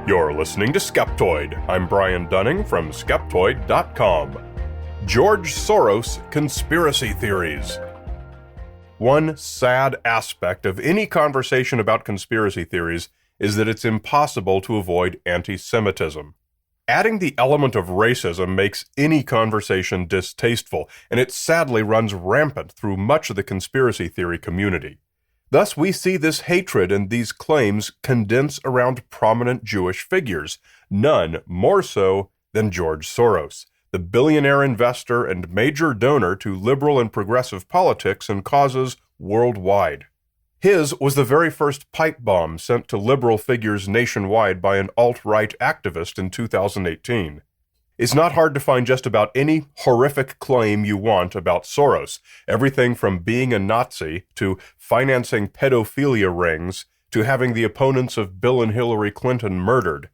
You're listening to Skeptoid. I'm Brian Dunning from Skeptoid.com. George Soros conspiracy theories. One sad aspect of any conversation about conspiracy theories is that it's impossible to avoid anti-Semitism. Adding the element of racism makes any conversation distasteful, and it sadly runs rampant through much of the conspiracy theory community. Thus, we see this hatred and these claims condense around prominent Jewish figures, none more so than George Soros, the billionaire investor and major donor to liberal and progressive politics and causes worldwide. His was the very first pipe bomb sent to liberal figures nationwide by an alt-right activist in 2018. It's not hard to find just about any horrific claim you want about Soros, everything from being a Nazi to financing pedophilia rings to having the opponents of Bill and Hillary Clinton murdered.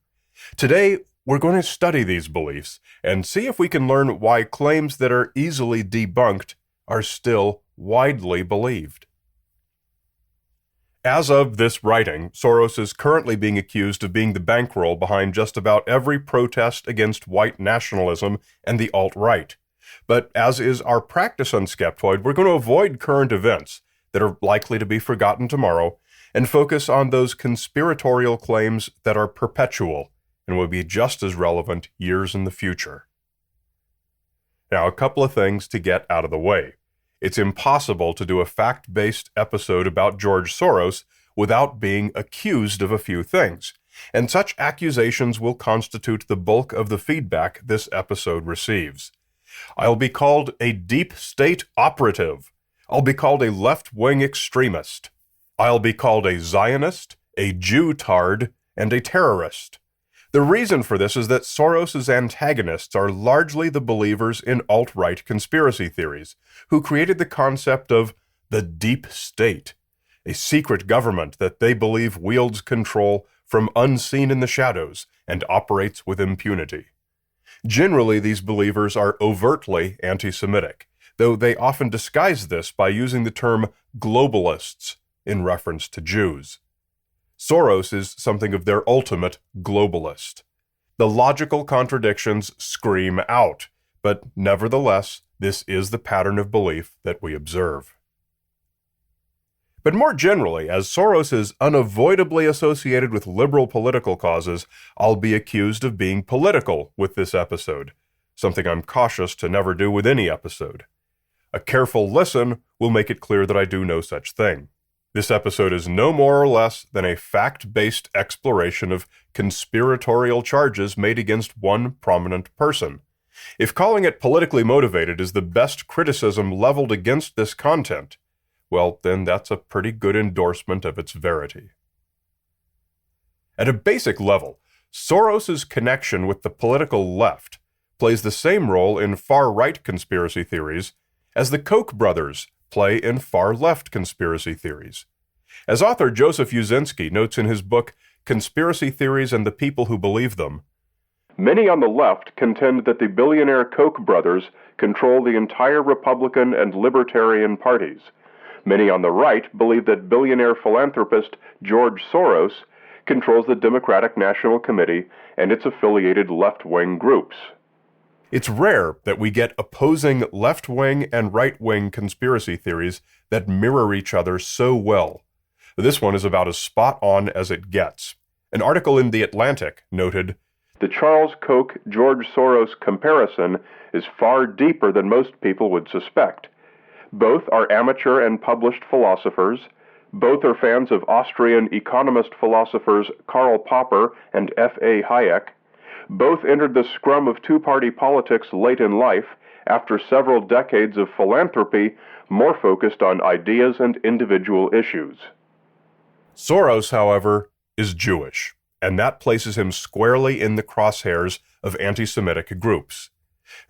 Today, we're going to study these beliefs and see if we can learn why claims that are easily debunked are still widely believed. As of this writing, Soros is currently being accused of being the bankroll behind just about every protest against white nationalism and the alt-right. But as is our practice on Skeptoid, we're going to avoid current events that are likely to be forgotten tomorrow and focus on those conspiratorial claims that are perpetual and will be just as relevant years in the future. Now, a couple of things to get out of the way. It's impossible to do a fact-based episode about George Soros without being accused of a few things, and such accusations will constitute the bulk of the feedback this episode receives. I'll be called a deep state operative. I'll be called a left-wing extremist. I'll be called a Zionist, a Jew-tard, and a terrorist. The reason for this is that Soros's antagonists are largely the believers in alt-right conspiracy theories, who created the concept of the deep state, a secret government that they believe wields control from unseen in the shadows and operates with impunity. Generally, these believers are overtly anti-Semitic, though they often disguise this by using the term globalists in reference to Jews. Soros is something of their ultimate globalist. The logical contradictions scream out, but nevertheless, this is the pattern of belief that we observe. But more generally, as Soros is unavoidably associated with liberal political causes, I'll be accused of being political with this episode, something I'm cautious to never do with any episode. A careful listen will make it clear that I do no such thing. This episode is no more or less than a fact-based exploration of conspiratorial charges made against one prominent person. If calling it politically motivated is the best criticism leveled against this content, well, then that's a pretty good endorsement of its verity. At a basic level, Soros's connection with the political left plays the same role in far-right conspiracy theories as the Koch brothers play in far-left conspiracy theories. As author Joseph Uszynski notes in his book Conspiracy Theories and the People Who Believe Them, many on the left contend that the billionaire Koch brothers control the entire Republican and Libertarian parties. Many on the right believe that billionaire philanthropist George Soros controls the Democratic National Committee and its affiliated left-wing groups. It's rare that we get opposing left-wing and right-wing conspiracy theories that mirror each other so well. This one is about as spot-on as it gets. An article in The Atlantic noted, "The Charles Koch-George Soros comparison is far deeper than most people would suspect. Both are amateur and published philosophers. Both are fans of Austrian economist philosophers Karl Popper and F.A. Hayek. Both entered the scrum of two-party politics late in life after several decades of philanthropy more focused on ideas and individual issues." Soros, however, is Jewish, and that places him squarely in the crosshairs of anti-Semitic groups.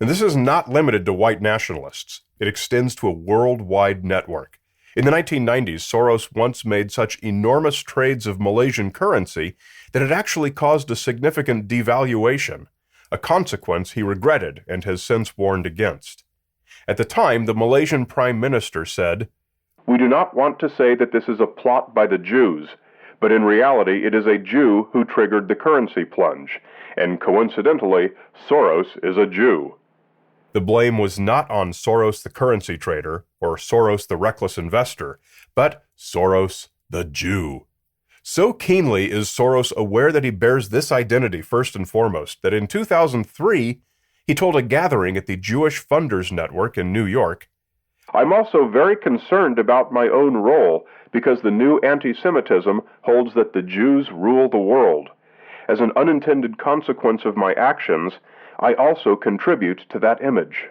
And this is not limited to white nationalists. It extends to a worldwide network. In the 1990s, Soros once made such enormous trades of Malaysian currency that it actually caused a significant devaluation, a consequence he regretted and has since warned against. At the time, the Malaysian Prime Minister said, "We do not want to say that this is a plot by the Jews, but in reality it is a Jew who triggered the currency plunge, and coincidentally, Soros is a Jew. The blame was not on Soros the currency trader, or Soros the reckless investor, but Soros the Jew. So keenly is Soros aware that he bears this identity first and foremost, that in 2003, he told a gathering at the Jewish Funders Network in New York, "I'm also very concerned about my own role, because the new anti-Semitism holds that the Jews rule the world. As an unintended consequence of my actions, I also contribute to that image."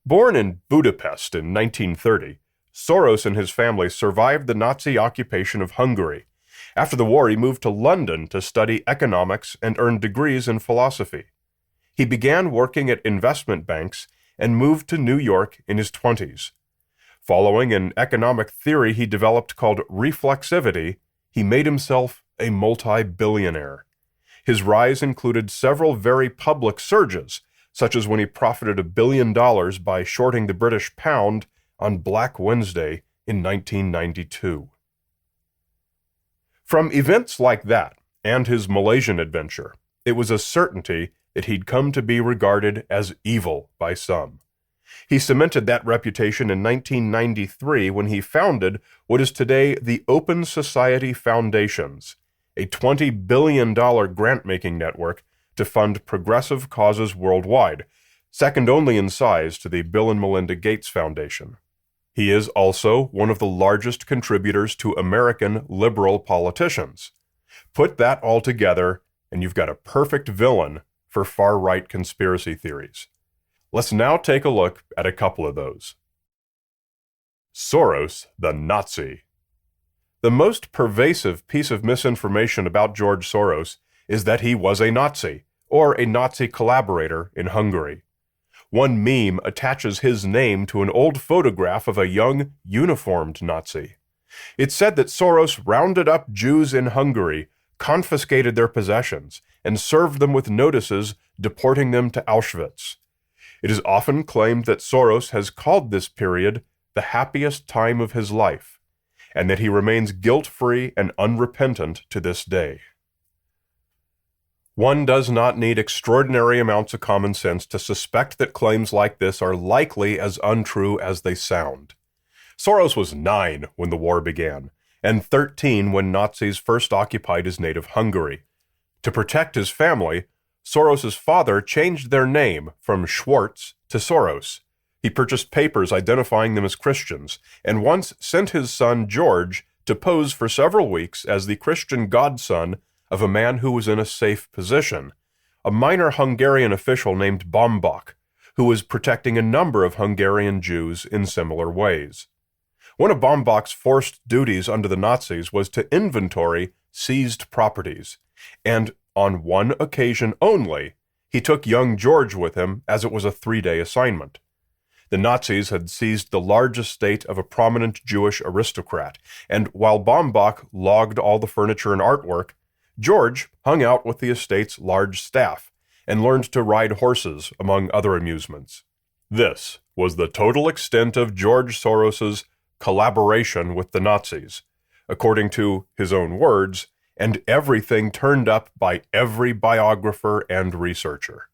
Born in Budapest in 1930, Soros and his family survived the Nazi occupation of Hungary. After the war, he moved to London to study economics and earn degrees in philosophy. He began working at investment banks and moved to New York in his 20s. Following an economic theory he developed called reflexivity, he made himself a multi-billionaire. His rise included several very public surges, such as when he profited $1 billion by shorting the British pound on Black Wednesday in 1992. From events like that, and his Malaysian adventure, it was a certainty that he'd come to be regarded as evil by some. He cemented that reputation in 1993 when he founded what is today the Open Society Foundations, a $20 billion grant-making network to fund progressive causes worldwide, second only in size to the Bill and Melinda Gates Foundation. He is also one of the largest contributors to American liberal politicians. Put that all together, and you've got a perfect villain for far-right conspiracy theories. Let's now take a look at a couple of those. Soros the Nazi. The most pervasive piece of misinformation about George Soros is that he was a Nazi, or a Nazi collaborator in Hungary. One meme attaches his name to an old photograph of a young, uniformed Nazi. It said that Soros rounded up Jews in Hungary, confiscated their possessions, and served them with notices deporting them to Auschwitz. It is often claimed that Soros has called this period the happiest time of his life, and that he remains guilt-free and unrepentant to this day. One does not need extraordinary amounts of common sense to suspect that claims like this are likely as untrue as they sound. Soros was 9 when the war began, and 13 when Nazis first occupied his native Hungary. To protect his family, Soros's father changed their name from Schwartz to Soros. He purchased papers identifying them as Christians, and once sent his son George to pose for several weeks as the Christian godson of a man who was in a safe position, a minor Hungarian official named Bambach, who was protecting a number of Hungarian Jews in similar ways. One of Bambach's forced duties under the Nazis was to inventory seized properties, and on one occasion only, he took young George with him as it was a 3-day assignment. The Nazis had seized the large estate of a prominent Jewish aristocrat, and while Bambach logged all the furniture and artwork, George hung out with the estate's large staff and learned to ride horses, among other amusements. This was the total extent of George Soros's collaboration with the Nazis, according to his own words, and everything turned up by every biographer and researcher.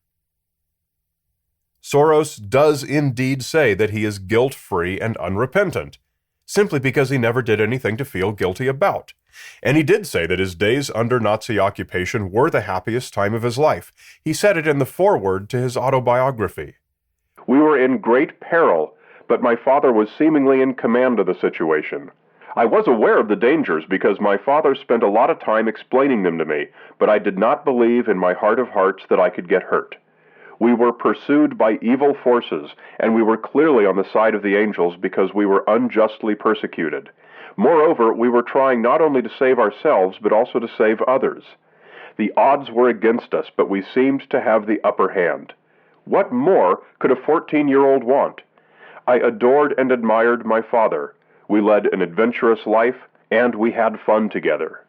Soros does indeed say that he is guilt-free and unrepentant, simply because he never did anything to feel guilty about. And he did say that his days under Nazi occupation were the happiest time of his life. He said it in the foreword to his autobiography. "We were in great peril, but my father was seemingly in command of the situation. I was aware of the dangers because my father spent a lot of time explaining them to me, but I did not believe in my heart of hearts that I could get hurt. We were pursued by evil forces, and we were clearly on the side of the angels because we were unjustly persecuted. Moreover, we were trying not only to save ourselves, but also to save others. The odds were against us, but we seemed to have the upper hand. What more could a 14-year-old want? I adored and admired my father. We led an adventurous life, and we had fun together."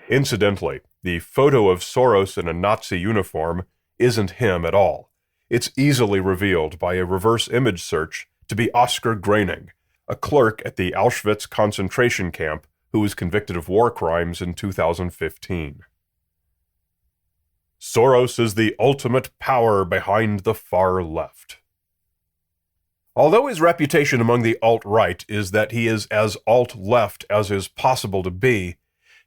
Incidentally, the photo of Soros in a Nazi uniform isn't him at all. It's easily revealed by a reverse image search to be Oscar Groening, a clerk at the Auschwitz concentration camp who was convicted of war crimes in 2015. Soros is the ultimate power behind the far left. Although his reputation among the alt-right is that he is as alt-left as is possible to be,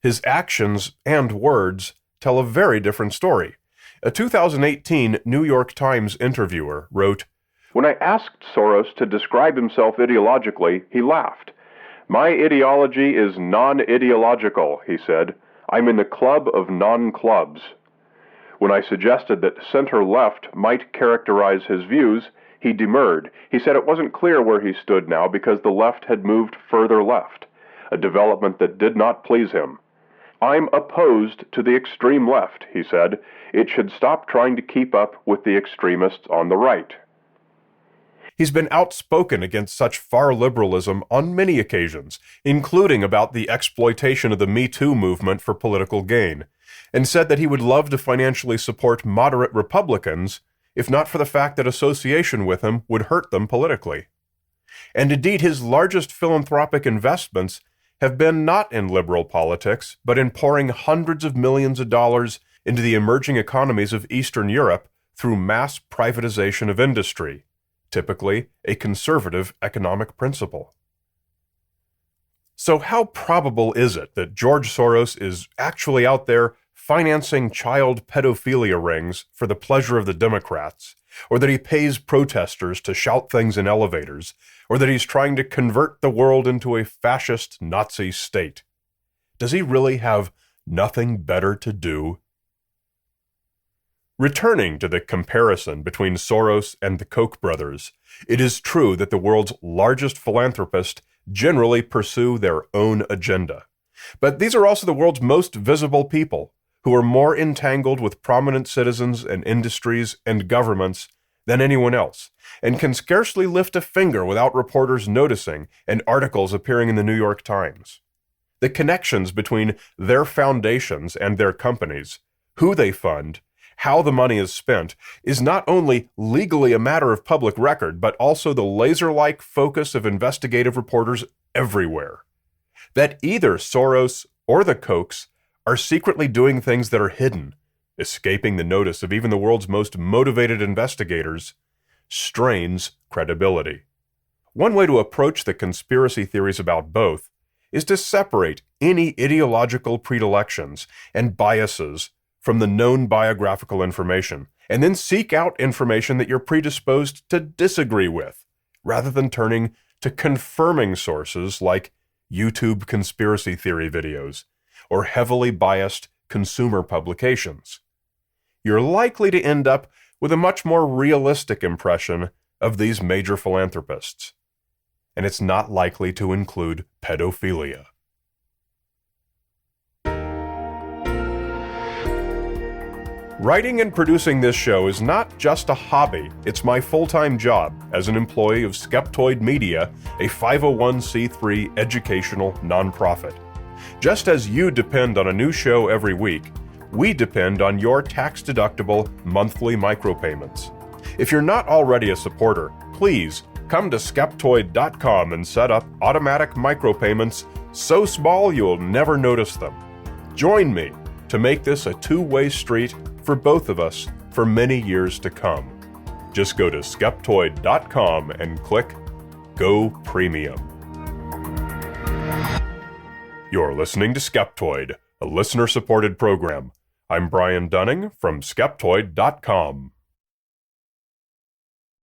his actions and words tell a very different story. A 2018 New York Times interviewer wrote, "When I asked Soros to describe himself ideologically, he laughed. 'My ideology is non-ideological,' he said. 'I'm in the club of non-clubs.' When I suggested that center-left might characterize his views, he demurred. He said it wasn't clear where he stood now because the left had moved further left, a development that did not please him. 'I'm opposed to the extreme left,' he said. 'It should stop trying to keep up with the extremists on the right.'" He's been outspoken against such far liberalism on many occasions, including about the exploitation of the Me Too movement for political gain, and said that he would love to financially support moderate Republicans if not for the fact that association with him would hurt them politically. And indeed, his largest philanthropic investments have been not in liberal politics, but in pouring hundreds of millions of dollars into the emerging economies of Eastern Europe through mass privatization of industry, typically a conservative economic principle. So how probable is it that George Soros is actually out there financing child pedophilia rings for the pleasure of the Democrats, or that he pays protesters to shout things in elevators, or that he's trying to convert the world into a fascist Nazi state? Does he really have nothing better to do? Returning to the comparison between Soros and the Koch brothers, it is true that the world's largest philanthropists generally pursue their own agenda. But these are also the world's most visible people, who are more entangled with prominent citizens and industries and governments than anyone else, and can scarcely lift a finger without reporters noticing and articles appearing in the New York Times. The connections between their foundations and their companies, who they fund, how the money is spent, is not only legally a matter of public record, but also the laser-like focus of investigative reporters everywhere. That either Soros or the Kochs are secretly doing things that are hidden, escaping the notice of even the world's most motivated investigators, strains credibility. One way to approach the conspiracy theories about both is to separate any ideological predilections and biases from the known biographical information, and then seek out information that you're predisposed to disagree with, rather than turning to confirming sources like YouTube conspiracy theory videos or heavily biased consumer publications. You're likely to end up with a much more realistic impression of these major philanthropists, and it's not likely to include pedophilia. Writing and producing this show is not just a hobby, it's my full-time job as an employee of Skeptoid Media, a 501c3 educational nonprofit. Just as you depend on a new show every week, we depend on your tax-deductible monthly micropayments. If you're not already a supporter, please come to Skeptoid.com and set up automatic micropayments so small you'll never notice them. Join me to make this a two-way street for both of us for many years to come. Just go to Skeptoid.com and click Go Premium. You're listening to Skeptoid, a listener-supported program. I'm Brian Dunning from Skeptoid.com.